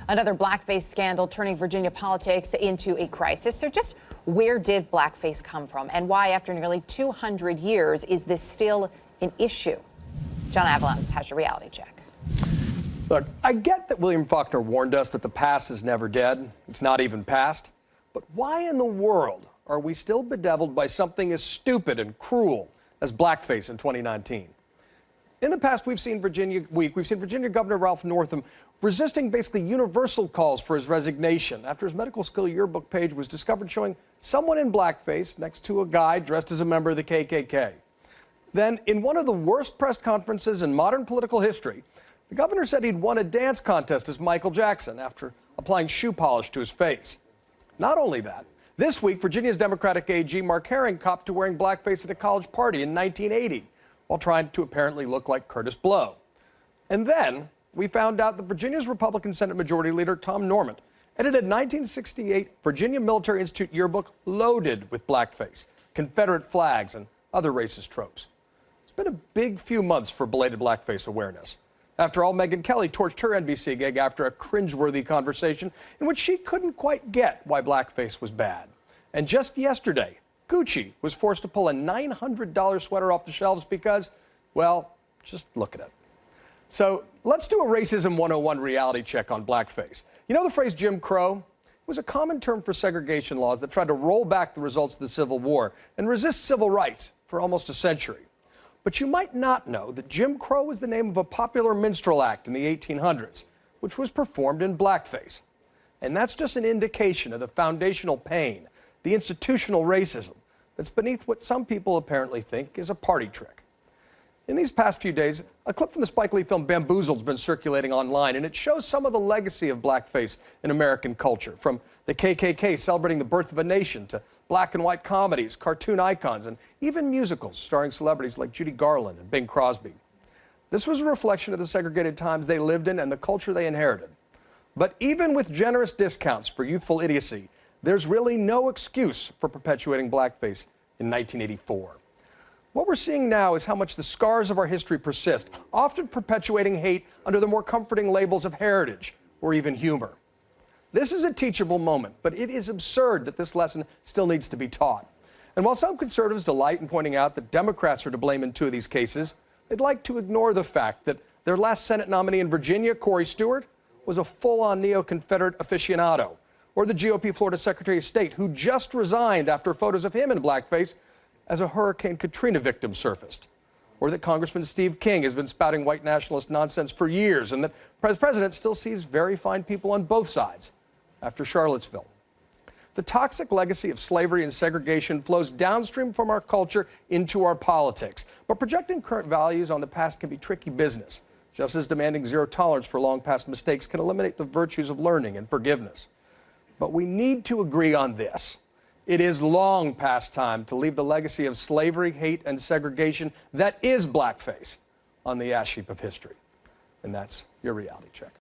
Another blackface scandal turning Virginia politics into a crisis. So just where did blackface come from, and why, after nearly 200 years, is this still an issue? John Avalon has your reality check. Look, I get that William Faulkner warned us that the past is never dead. It's not even past. But why in the world are we still bedeviled by something as stupid and cruel as blackface in 2019? In the past, we've seen Virginia Governor Ralph Northam resisting basically universal calls for his resignation after his medical school yearbook page was discovered showing someone in blackface next to a guy dressed as a member of the KKK. Then, in one of the worst press conferences in modern political history, the governor said he'd won a dance contest as Michael Jackson after applying shoe polish to his face. Not only that, this week, Virginia's Democratic AG Mark Herring copped to wearing blackface at a college party in 1980 while trying to apparently look like Curtis Blow. And then we found out that Virginia's Republican Senate Majority Leader Tom Normand edited 1968 Virginia Military Institute yearbook loaded with blackface, Confederate flags, and other racist tropes. It's been a big few months for belated blackface awareness. After all, Megyn Kelly torched her NBC gig after a cringeworthy conversation in which she couldn't quite get why blackface was bad. And just yesterday, Gucci was forced to pull a $900 sweater off the shelves because, well, just look at it. So let's do a Racism 101 reality check on blackface. You know the phrase Jim Crow? It was a common term for segregation laws that tried to roll back the results of the Civil War and resist civil rights for almost a century. But you might not know that Jim Crow was the name of a popular minstrel act in the 1800s, which was performed in blackface. And that's just an indication of the foundational pain, the institutional racism that's beneath what some people apparently think is a party trick. In these past few days, a clip from the Spike Lee film Bamboozled has been circulating online, and it shows some of the legacy of blackface in American culture, from the KKK celebrating the birth of a nation to black and white comedies, cartoon icons, and even musicals starring celebrities like Judy Garland and Bing Crosby. This was a reflection of the segregated times they lived in and the culture they inherited. But even with generous discounts for youthful idiocy, there's really no excuse for perpetuating blackface in 1984. What we're seeing now is how much the scars of our history persist, often perpetuating hate under the more comforting labels of heritage or even humor. This is a teachable moment, but it is absurd that this lesson still needs to be taught. And while some conservatives delight in pointing out that Democrats are to blame in two of these cases, they'd like to ignore the fact that their last Senate nominee in Virginia, Corey Stewart, was a full-on neo-Confederate aficionado, or the GOP Florida Secretary of State, who just resigned after photos of him in blackface as a Hurricane Katrina victim surfaced, or that Congressman Steve King has been spouting white nationalist nonsense for years, and that the president still sees very fine people on both sides after Charlottesville. The toxic legacy of slavery and segregation flows downstream from our culture into our politics, but projecting current values on the past can be tricky business, just as demanding zero tolerance for long past mistakes can eliminate the virtues of learning and forgiveness. But we need to agree on this. It is long past time to leave the legacy of slavery, hate, and segregation that is blackface on the ash heap of history. And that's your reality check.